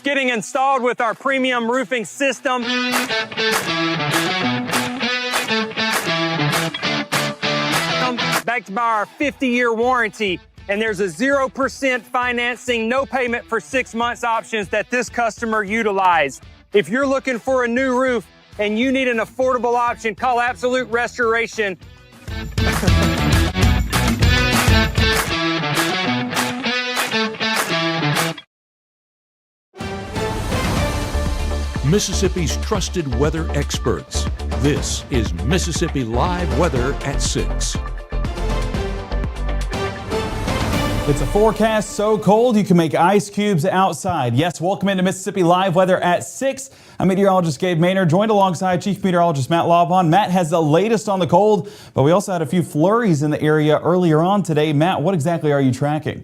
Getting installed with our premium roofing system. Backed by our 50-year warranty. And there's a 0% financing, no payment for 6 months options that this customer utilized. If you're looking for a new roof and you need an affordable option, call Absolute Restoration. Mississippi's trusted weather experts. This is Mississippi Live Weather at 6. It's a forecast so cold you can make ice cubes outside. Yes, welcome into Mississippi Live Weather at 6. I'm meteorologist Gabe Maynard, joined alongside Chief Meteorologist Matt Laubon. Matt has the latest on the cold, but we also had a few flurries in the area earlier on today. Matt, what exactly are you tracking?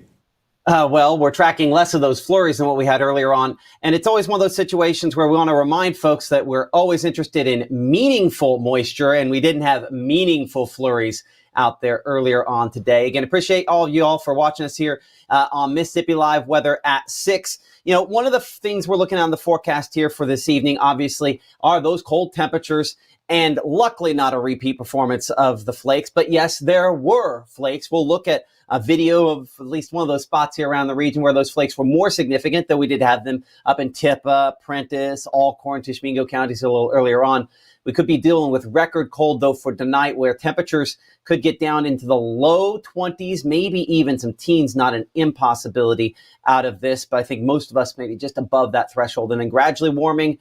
Well, we're tracking less of those flurries than what we had earlier on. And it's always one of those situations where we want to remind folks that we're always interested in meaningful moisture, and we didn't have meaningful flurries out there earlier on today. Again, appreciate all of you all for watching us here on Mississippi Live Weather at 6. You know, one of the things we're looking at on the forecast here for this evening, obviously, are those cold temperatures. And luckily not a repeat performance of the flakes. But yes, there were flakes. We'll look at a video of at least one of those spots here around the region where those flakes were more significant, though we did have them up in Tippah, Prentiss, Alcorn, Tishomingo counties a little earlier on. We could be dealing with record cold, though, for tonight, where temperatures could get down into the low 20s, maybe even some teens, not an impossibility out of this. But I think most of us maybe just above that threshold, and then gradually warming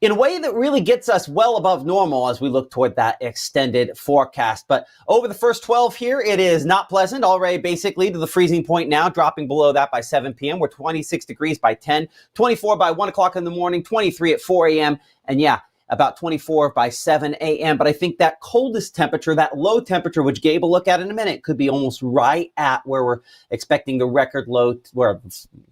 in a way that really gets us well above normal as we look toward that extended forecast. But over the first 12 here, it is not pleasant, already basically to the freezing point now, dropping below that by 7 p.m. We're 26 degrees by 10, 24 by 1 o'clock in the morning, 23 at 4 a.m. And yeah, about 24 by 7 a.m. But I think that coldest temperature, that low temperature, which Gabe will look at in a minute, could be almost right at where we're expecting the record low, where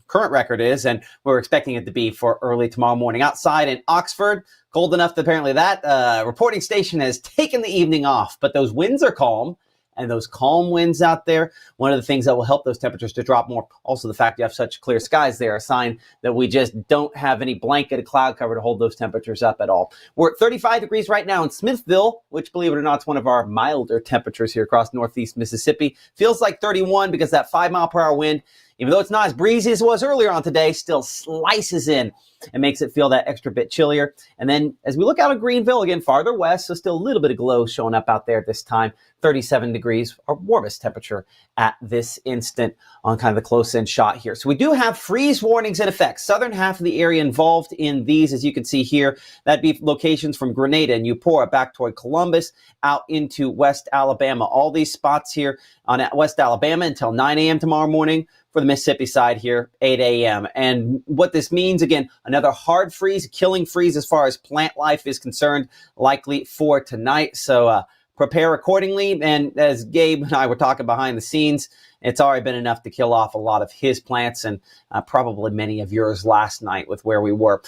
current record is, and we're expecting it to be for early tomorrow morning. Outside in Oxford, cold enough that apparently that reporting station has taken the evening off, but those winds are calm. And those calm winds out there, one of the things that will help those temperatures to drop more. Also, the fact you have such clear skies there, a sign that we just don't have any blanket of cloud cover to hold those temperatures up at all. We're at 35 degrees right now in Smithville, which, believe it or not, is one of our milder temperatures here across northeast Mississippi. Feels like 31 because that 5-mile-per-hour wind, even though it's not as breezy as it was earlier on today, still slices in and makes it feel that extra bit chillier. And then as we look out of Greenville, again, farther west, so still a little bit of glow showing up out there at this time, 37 degrees, our warmest temperature at this instant on kind of the close-in shot here. So we do have freeze warnings in effect. Southern half of the area involved in these, as you can see here, that'd be locations from Grenada and Eupora back toward Columbus out into West Alabama. All these spots here on West Alabama until 9 a.m. tomorrow morning. For the Mississippi side here, 8 a.m. And what this means, again, another hard freeze, killing freeze as far as plant life is concerned, likely for tonight. So prepare accordingly. And as Gabe and I were talking behind the scenes, it's already been enough to kill off a lot of his plants and probably many of yours last night with where we were.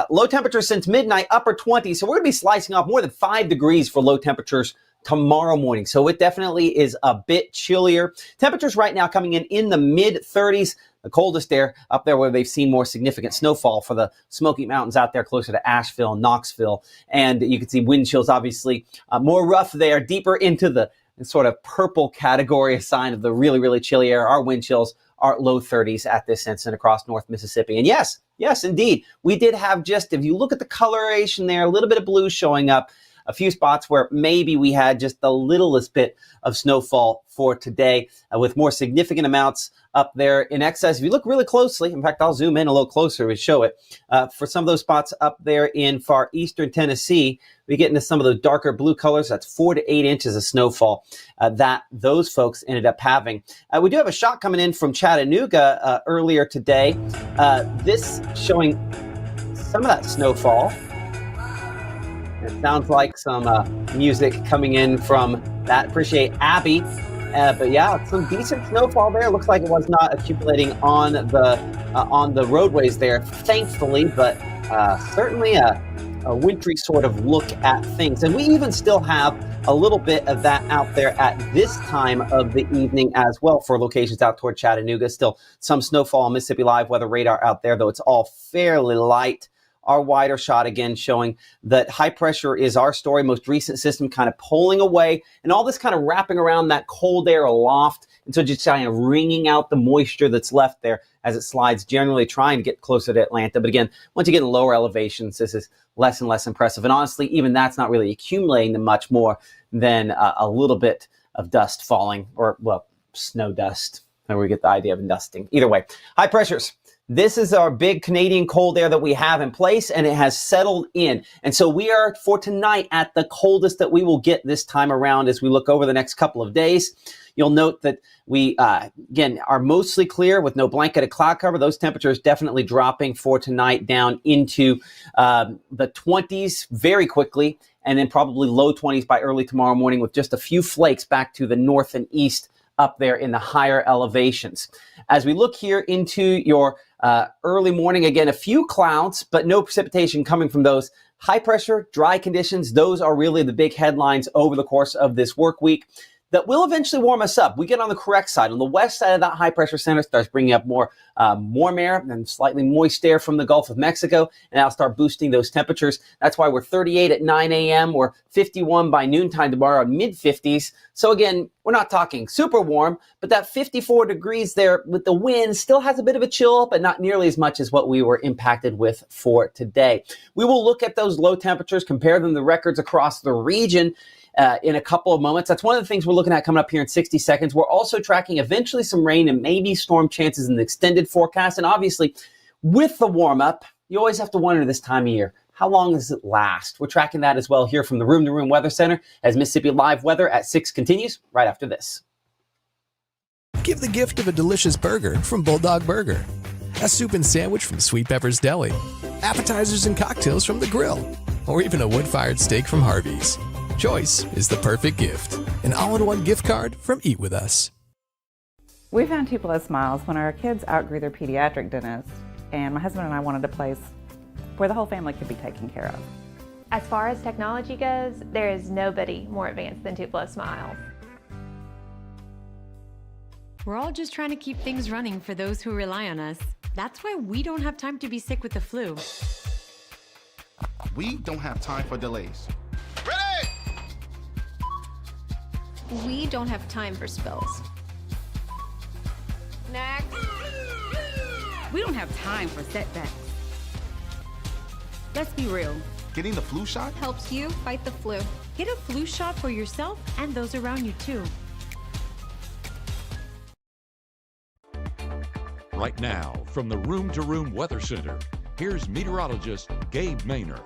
Low temperatures since midnight, upper 20s. So we're going to be slicing off more than 5 degrees for low temperatures tomorrow morning. So it definitely is a bit chillier. Temperatures right now coming in the mid 30s. The coldest there up there where they've seen more significant snowfall for the Smoky Mountains out there closer to Asheville, Knoxville. And you can see wind chills obviously more rough there, deeper into the sort of purple category, a sign of the really, really chilly air. Our wind chills are low 30s at this instant across North Mississippi. And yes, indeed, we did have just, if you look at the coloration there, a little bit of blue showing up. A few spots where maybe we had just the littlest bit of snowfall for today, with more significant amounts up there in excess. If you look really closely, in fact, I'll zoom in a little closer to show it. For some of those spots up there in far eastern Tennessee, we get into some of those darker blue colors. That's 4 to 8 inches of snowfall that those folks ended up having. We do have a shot coming in from Chattanooga earlier today. This showing some of that snowfall. It sounds like some music coming in from that. Appreciate Abby. But yeah, some decent snowfall there. Looks like it was not accumulating on the roadways there, thankfully. But certainly a a wintry sort of look at things. And we even still have a little bit of that out there at this time of the evening as well for locations out toward Chattanooga. Still some snowfall on Mississippi Live weather radar out there, though it's all fairly light. Our wider shot again showing that high pressure is our story, most recent system kind of pulling away, and all this kind of wrapping around that cold air aloft, and so just kind of wringing out the moisture that's left there as it slides, generally trying to get closer to Atlanta. But again, once you get in lower elevations, this is less and less impressive. And honestly, even that's not really accumulating much more than a little bit of dust falling, or, well, snow dust, where we get the idea of dusting. Either way, high pressures. This is our big Canadian cold air that we have in place, and it has settled in. And so we are, for tonight, at the coldest that we will get this time around as we look over the next couple of days. You'll note that we, again, are mostly clear with no blanketed cloud cover. Those temperatures definitely dropping for tonight down into the 20s very quickly, and then probably low 20s by early tomorrow morning with just a few flakes back to the north and east up there in the higher elevations. As we look here into your early morning, again, a few clouds, but no precipitation coming from those. High pressure, dry conditions, those are really the big headlines over the course of this work week that will eventually warm us up. We get on the correct side. On the west side of that high pressure center starts bringing up more warm air and slightly moist air from the Gulf of Mexico, and that'll start boosting those temperatures. That's why we're 38 at 9 a.m. We're 51 by noontime tomorrow, mid-50s. So again, we're not talking super warm, but that 54 degrees there with the wind still has a bit of a chill, but not nearly as much as what we were impacted with for today. We will look at those low temperatures, compare them to records across the region in a couple of moments. That's one of the things we're looking at coming up here in 60 seconds. We're also tracking eventually some rain and maybe storm chances in the extended forecast. And obviously, with the warm up, you always have to wonder this time of year, how long does it last? We're tracking that as well here from the Room to Room Weather Center as Mississippi Live Weather at 6 continues right after this. Give the gift of a delicious burger from Bulldog Burger, a soup and sandwich from Sweet Pepper's Deli, appetizers and cocktails from The Grill, or even a wood-fired steak from Harvey's. Choice is the perfect gift. An all-in-one gift card from Eat With Us. We found Tupelo Smiles when our kids outgrew their pediatric dentist, and my husband and I wanted a place where the whole family could be taken care of. As far as technology goes, there is nobody more advanced than Tupelo Smiles. We're all just trying to keep things running for those who rely on us. That's why we don't have time to be sick with the flu. We don't have time for delays. Ready! We don't have time for spills. Next. We don't have time for setbacks. Let's be real. Getting the flu shot helps you fight the flu. Get a flu shot for yourself and those around you too. Right now, from the Room to Room Weather Center, here's meteorologist Gabe Maynor.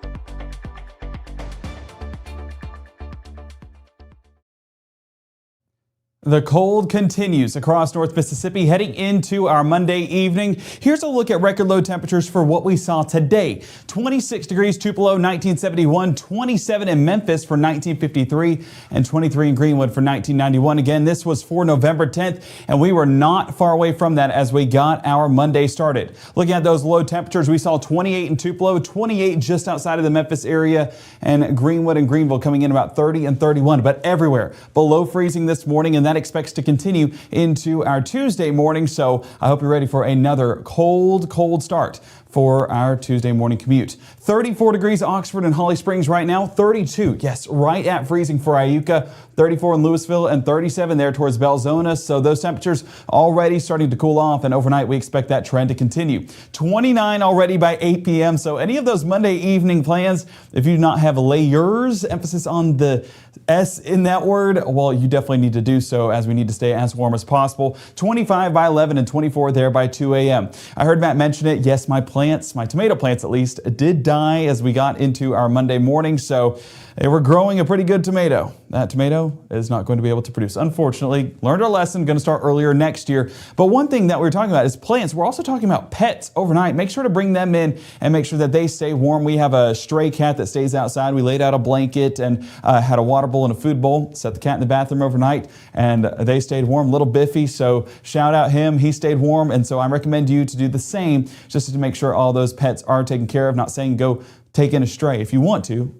The cold continues across North Mississippi heading into our Monday evening. Here's a look at record low temperatures for what we saw today. 26 degrees Tupelo, 1971, 27 in Memphis for 1953, and 23 in Greenwood for 1991. Again, this was for November 10th, and we were not far away from that as we got our Monday started. Looking at those low temperatures, we saw 28 in Tupelo, 28 just outside of the Memphis area, and Greenwood and Greenville coming in about 30 and 31, but everywhere below freezing this morning, and that expects to continue into our Tuesday morning. So I hope you're ready for another cold start for our Tuesday morning commute. 34 degrees Oxford and Holly Springs right now, 32, yes, right at freezing for Iuka, 34 in Louisville, and 37 there towards Belzona. So those temperatures already starting to cool off, and overnight we expect that trend to continue. 29 already by 8 p.m. So any of those Monday evening plans, if you do not have layers, emphasis on the S in that word, well, you definitely need to do so as we need to stay as warm as possible. 25 by 11 and 24 there by 2 a.m. I heard Matt mention it. Yes, my tomato plants at least, did die as we got into our Monday morning. So they were growing a pretty good tomato. That tomato is not going to be able to produce. Unfortunately, learned our lesson, going to start earlier next year. But one thing that we were talking about is plants. We're also talking about pets overnight. Make sure to bring them in and make sure that they stay warm. We have a stray cat that stays outside. We laid out a blanket and had a water bowl and a food bowl. Set the cat in the bathroom overnight, and they stayed warm. Little Biffy, so shout out him. He stayed warm, and so I recommend you to do the same just to make sure sure all those pets are taken care of. Not saying go take in a stray if you want to.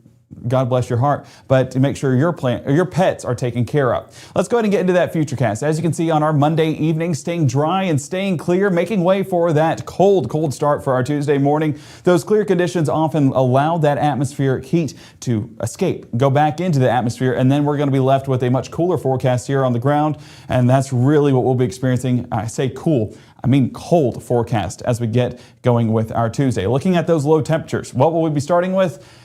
God bless your heart, but to make sure your pets are taken care of. Let's go ahead and get into that futurecast. As you can see on our Monday evening, staying dry and staying clear, making way for that cold start for our Tuesday morning. Those clear conditions often allow that atmospheric heat to escape, go back into the atmosphere, and then we're going to be left with a much cooler forecast here on the ground, and that's really what we'll be experiencing. I say cool, I mean cold forecast as we get going with our Tuesday. Looking at those low temperatures, what will we be starting with?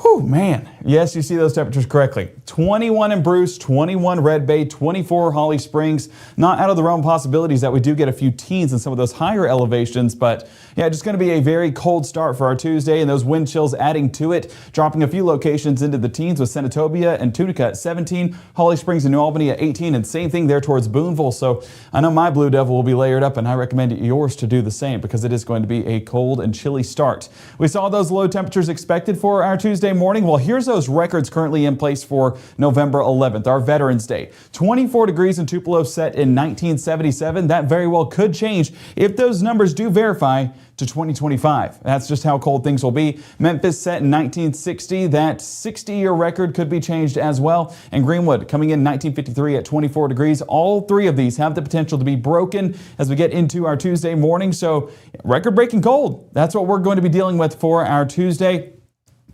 Whew, man. Yes, you see those temperatures correctly. 21 in Bruce, 21 Red Bay, 24 Holly Springs. Not out of the realm of possibilities that we do get a few teens in some of those higher elevations, but yeah, just going to be a very cold start for our Tuesday, and those wind chills adding to it, dropping a few locations into the teens with Senatobia and Tunica at 17, Holly Springs and New Albany at 18, and same thing there towards Boonville. So I know my Blue Devil will be layered up, and I recommend yours to do the same because it is going to be a cold and chilly start. We saw those low temperatures expected for our Tuesday morning. Well, here's those records currently in place for November 11th, our Veterans Day. 24 degrees in Tupelo set in 1977. That very well could change if those numbers do verify to 2025. That's just how cold things will be. Memphis set in 1960. That 60-year record could be changed as well. And Greenwood coming in 1953 at 24 degrees. All three of these have the potential to be broken as we get into our Tuesday morning. So record-breaking cold. That's what we're going to be dealing with for our Tuesday.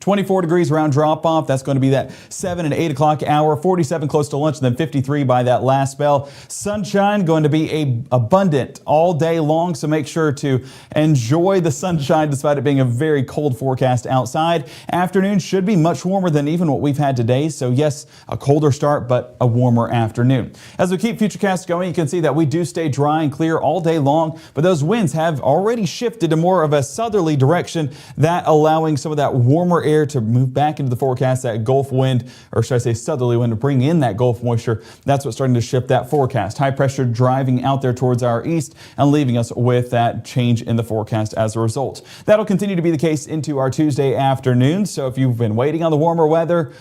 24 degrees around drop-off. That's going to be that 7 and 8 o'clock hour. 47 close to lunch, and then 53 by that last spell. Sunshine going to be abundant all day long, so make sure to enjoy the sunshine despite it being a very cold forecast outside. Afternoon should be much warmer than even what we've had today. So yes, a colder start, but a warmer afternoon. As we keep Futurecast going, you can see that we do stay dry and clear all day long, but those winds have already shifted to more of a southerly direction, that allowing some of that warmer air to move back into the forecast, that Gulf wind, or should I say southerly wind, to bring in that Gulf moisture. That's what's starting to shift that forecast. High pressure driving out there towards our east and leaving us with that change in the forecast as a result. That'll continue to be the case into our Tuesday afternoon. So if you've been waiting on the warmer weather,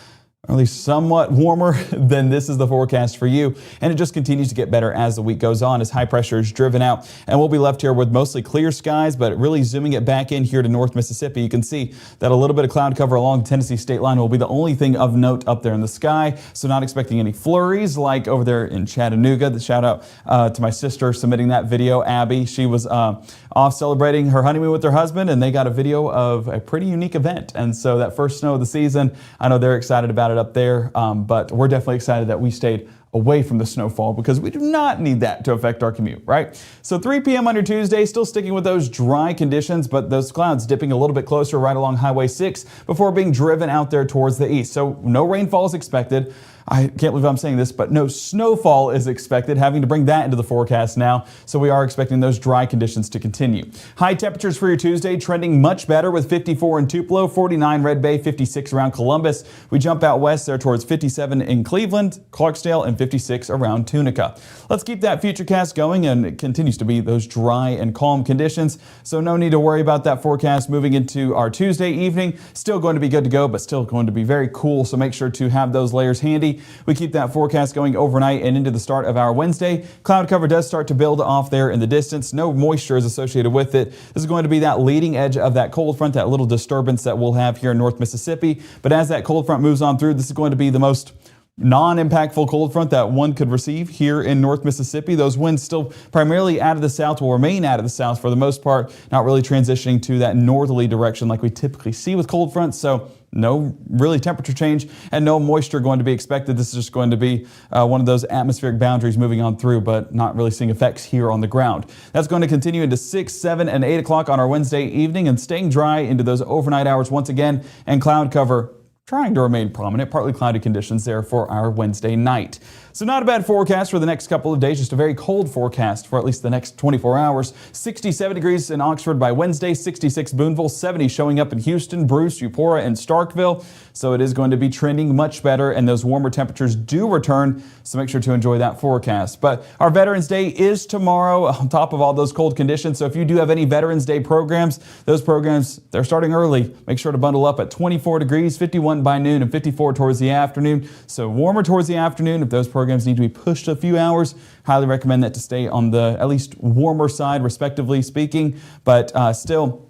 or at least somewhat warmer, then this is the forecast for you. And it just continues to get better as the week goes on as high pressure is driven out. And we'll be left here with mostly clear skies, but really zooming it back in here to North Mississippi, you can see that a little bit of cloud cover along the Tennessee state line will be the only thing of note up there in the sky. So not expecting any flurries like over there in Chattanooga. The shout out to my sister submitting that video, Abby. She was off celebrating her honeymoon with her husband, and they got a video of a pretty unique event. And so that first snow of the season, I know they're excited about it up there, but we're definitely excited that we stayed away from the snowfall because we do not need that to affect our commute, right? So 3 p.m. on your Tuesday, still sticking with those dry conditions, but those clouds dipping a little bit closer right along Highway 6 before being driven out there towards the east. So no rainfall is expected. I can't believe I'm saying this, but no snowfall is expected, having to bring that into the forecast now. So we are expecting those dry conditions to continue. High temperatures for your Tuesday trending much better with 54 in Tupelo, 49 Red Bay, 56 around Columbus. We jump out west there towards 57 in Cleveland, Clarksdale, and 56 around Tunica. Let's keep that futurecast going, and it continues to be those dry and calm conditions. So no need to worry about that forecast moving into our Tuesday evening. Still going to be good to go, but still going to be very cool. So make sure to have those layers handy. We keep that forecast going overnight and into the start of our Wednesday. Cloud cover does start to build off there in the distance. No moisture is associated with it. This is going to be that leading edge of that cold front, that little disturbance that we'll have here in North Mississippi. But as that cold front moves on through, this is going to be the most non-impactful cold front that one could receive here in North Mississippi. Those winds still primarily out of the south will remain out of the south for the most part, not really transitioning to that northerly direction like we typically see with cold fronts. So no really temperature change and no moisture going to be expected. This is just going to be one of those atmospheric boundaries moving on through, but not really seeing effects here on the ground. That's going to continue into 6, 7, and 8 o'clock on our Wednesday evening and staying dry into those overnight hours once again, and cloud cover trying to remain prominent, partly cloudy conditions there for our Wednesday night. So not a bad forecast for the next couple of days, just a very cold forecast for at least the next 24 hours. 67 degrees in Oxford by Wednesday, 66 Boonville, 70 showing up in Houston, Bruce, Eupora, and Starkville. So it is going to be trending much better, and those warmer temperatures do return, so make sure to enjoy that forecast. But our Veterans Day is tomorrow on top of all those cold conditions. So if you do have any Veterans Day programs, those programs, they're starting early. Make sure to bundle up at 24 degrees, 51 by noon, and 54 towards the afternoon. So warmer towards the afternoon. If those programs need to be pushed a few hours, highly recommend that to stay on the at least warmer side, respectively speaking. But still,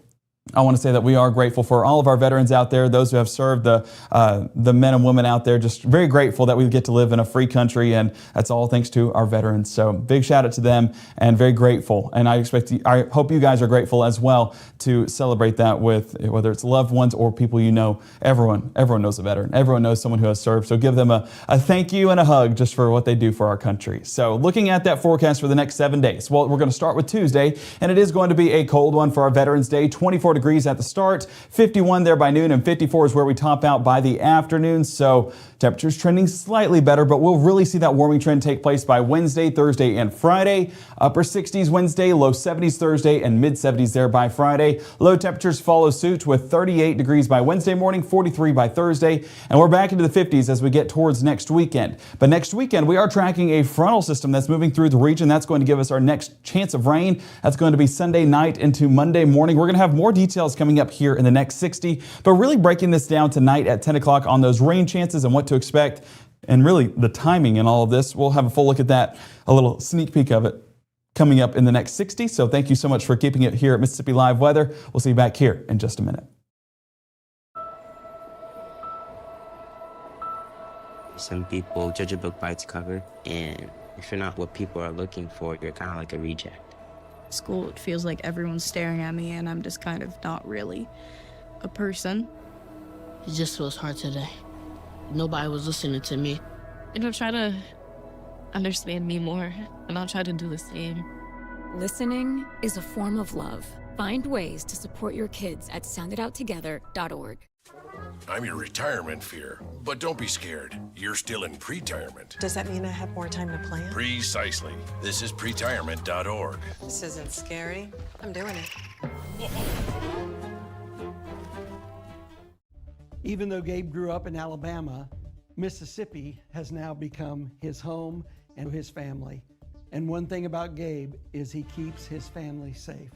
I want to say that we are grateful for all of our veterans out there, those who have served, the men and women out there. Just very grateful that we get to live in a free country, and that's all thanks to our veterans. So big shout out to them, and very grateful. And I hope you guys are grateful as well to celebrate that with whether it's loved ones or people you know. Everyone knows a veteran. Everyone knows someone who has served. So give them a thank you and a hug just for what they do for our country. So looking at that forecast for the next 7 days. Well, we're going to start with Tuesday, and it is going to be a cold one for our Veterans Day. 24 degrees at the start, 51 there by noon, and 54 is where we top out by the afternoon. So temperatures trending slightly better, but we'll really see that warming trend take place by Wednesday, Thursday, and Friday. Upper 60s Wednesday, low 70s Thursday, and mid 70s there by Friday. Low temperatures follow suit with 38 degrees by Wednesday morning, 43 by Thursday, and we're back into the 50s as we get towards next weekend. But next weekend, we are tracking a frontal system that's moving through the region. That's going to give us our next chance of rain. That's going to be Sunday night into Monday morning. We're going to have more details coming up here in the next 60, but really breaking this down tonight at 10 o'clock on those rain chances and what to expect, and really the timing in all of this. We'll have a full look at that, a little sneak peek of it coming up in the next 60. So thank you so much for keeping it here at Mississippi Live Weather. We'll see you back here in just a minute. Some people judge a book by its cover, and if you're not what people are looking for, you're kind of like a reject. School, it feels like everyone's staring at me and I'm just kind of not really a person. It just feels hard today. Nobody was listening to me. And I'll try to understand me more, and I'll try to do the same. Listening is a form of love. Find ways to support your kids at sounditouttogether.org. I'm your retirement fear, but don't be scared. You're still in pre-retirement. Does that mean I have more time to plan? Precisely. This is pretirement.org. This isn't scary. I'm doing it. Even though Gabe grew up in Alabama, Mississippi has now become his home and his family. And one thing about Gabe is he keeps his family safe.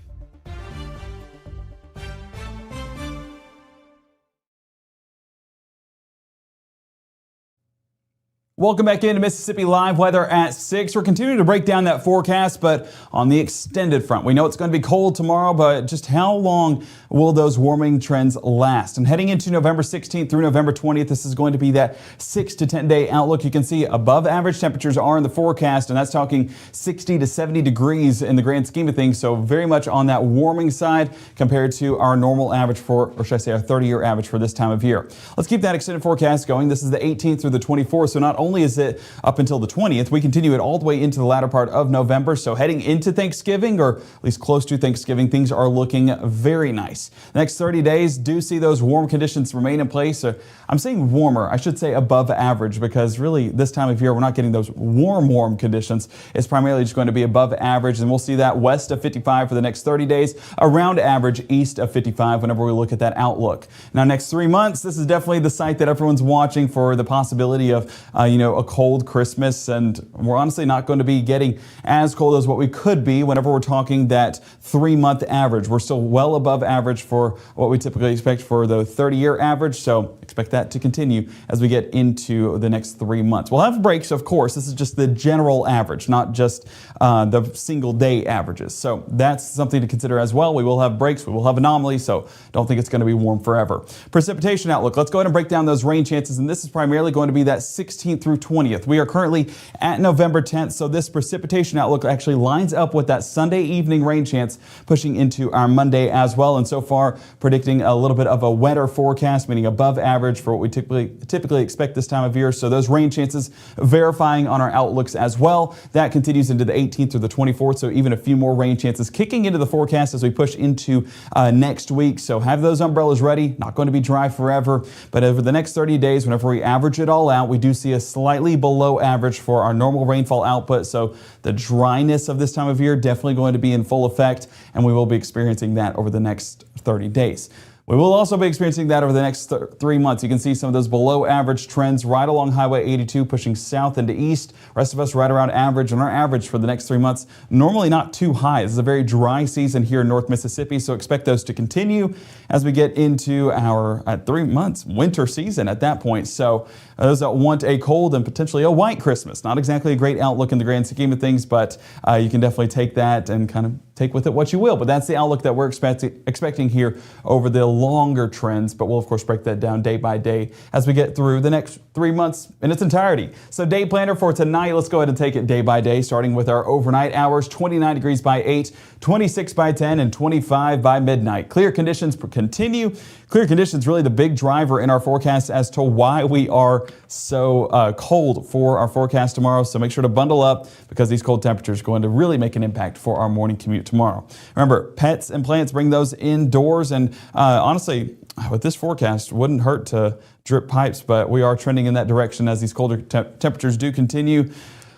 Welcome back into Mississippi Live Weather at 6. We're continuing to break down that forecast, but on the extended front. We know it's going to be cold tomorrow, but just how long will those warming trends last? And heading into November 16th through November 20th, this is going to be that 6 to 10 day outlook. You can see above average temperatures are in the forecast, and that's talking 60 to 70 degrees in the grand scheme of things. So very much on that warming side compared to our normal average or should I say our 30-year average for this time of year. Let's keep that extended forecast going. This is the 18th through the 24th. So not only is it up until the 20th, we continue it all the way into the latter part of November. So heading into Thanksgiving, or at least close to Thanksgiving, things are looking very nice. The next 30 days do see those warm conditions remain in place. I'm saying warmer, I should say above average, because really this time of year we're not getting those warm conditions. It's primarily just going to be above average, and we'll see that west of 55 for the next 30 days, around average east of 55 whenever we look at that outlook. Now next 3 months, this is definitely the site that everyone's watching for the possibility of a cold Christmas, and we're honestly not going to be getting as cold as what we could be whenever we're talking that 3-month average. We're still well above average for what we typically expect for the 30-year average, so expect that to continue as we get into the next 3 months. We'll have breaks, of course. This is just the general average, not just the single day averages. So that's something to consider as well. We will have breaks, we will have anomalies, so don't think it's going to be warm forever. Precipitation outlook. Let's go ahead and break down those rain chances, and this is primarily going to be that 16th through 20th. We are currently at November 10th, so this precipitation outlook actually lines up with that Sunday evening rain chance pushing into our Monday as well, and so far predicting a little bit of a wetter forecast, meaning above average for what we typically expect this time of year. So those rain chances verifying on our outlooks as well. That continues into the 18th through the 24th, so even a few more rain chances kicking into the forecast as we push into next week. So have those umbrellas ready. Not going to be dry forever, but over the next 30 days, whenever we average it all out, we do see a slightly below average for our normal rainfall output. So the dryness of this time of year definitely going to be in full effect, and we will be experiencing that over the next 30 days. We will also be experiencing that over the next 3 months. You can see some of those below average trends right along Highway 82 pushing south into east. Rest of us right around average, and our average for the next 3 months normally not too high. This is a very dry season here in North Mississippi, so expect those to continue as we get into our 3 months winter season at that point. So those that want a cold and potentially a white Christmas, not exactly a great outlook in the grand scheme of things, but you can definitely take that and kind of take with it what you will. But that's the outlook that we're expecting here over the longer trends. But we'll, of course, break that down day by day as we get through the next 3 months in its entirety. So day planner for tonight, let's go ahead and take it day by day, starting with our overnight hours. 29 degrees by 8, 26 by 10, and 25 by midnight. Clear conditions continue. Clear conditions really the big driver in our forecast as to why we are so cold for our forecast tomorrow. So make sure to bundle up because these cold temperatures are going to really make an impact for our morning commute tomorrow. Remember, pets and plants, bring those indoors. And honestly, with this forecast, wouldn't hurt to drip pipes, but we are trending in that direction as these colder temperatures do continue.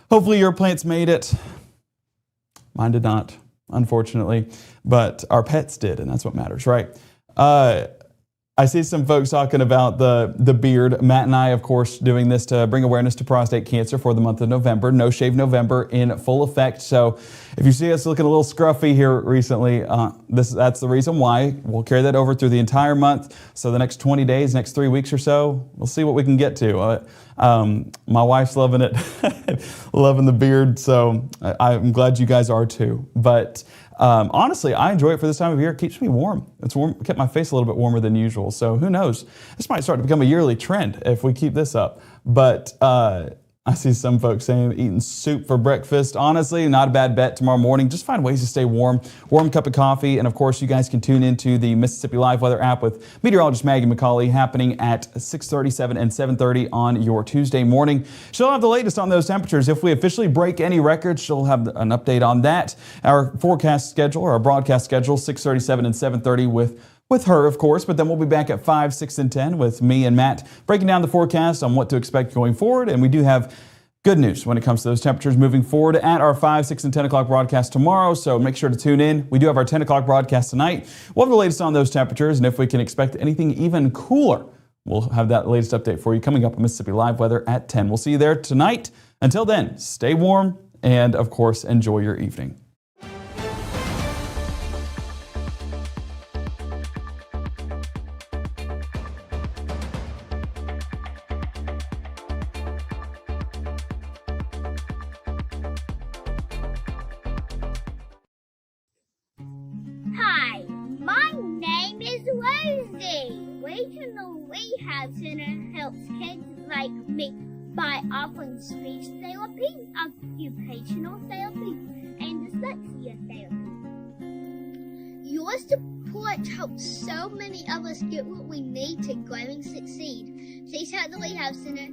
Hopefully your plants made it. Mine did not, unfortunately, but our pets did, and that's what matters, right? I see some folks talking about the beard. Matt and I, of course, doing this to bring awareness to prostate cancer for the month of November. No Shave November in full effect. So if you see us looking a little scruffy here recently, that's the reason why. We'll carry that over through the entire month. So the next 20 days, next 3 weeks or so, we'll see what we can get to. My wife's loving it, loving the beard. So I'm glad you guys are too. But honestly, I enjoy it for this time of year. It keeps me warm. It's warm, kept my face a little bit warmer than usual. So who knows? This might start to become a yearly trend if we keep this up. But I see some folks saying eating soup for breakfast. Honestly, not a bad bet tomorrow morning. Just find ways to stay warm. Warm cup of coffee. And of course, you guys can tune into the Mississippi Live Weather app with meteorologist Maggie McCauley happening at 6:37 and 7:30 on your Tuesday morning. She'll have the latest on those temperatures. If we officially break any records, she'll have an update on that. Our forecast schedule, or our broadcast schedule, 6:37 and 7:30 with her, of course, but then we'll be back at 5, 6, and 10 with me and Matt breaking down the forecast on what to expect going forward. And we do have good news when it comes to those temperatures moving forward at our 5, 6, and 10 o'clock broadcast tomorrow. So make sure to tune in. We do have our 10 o'clock broadcast tonight. We'll have the latest on those temperatures and if we can expect anything even cooler. We'll have that latest update for you coming up on Mississippi Live Weather at 10. We'll see you there tonight. Until then, stay warm and, of course, enjoy your evening. Hi, my name is Rosie. Regional Rehab Center helps kids like me by offering speech therapy, occupational therapy, and dyslexia therapy. Your support helps so many of us get what we need to grow and succeed. Please help the Rehab Center.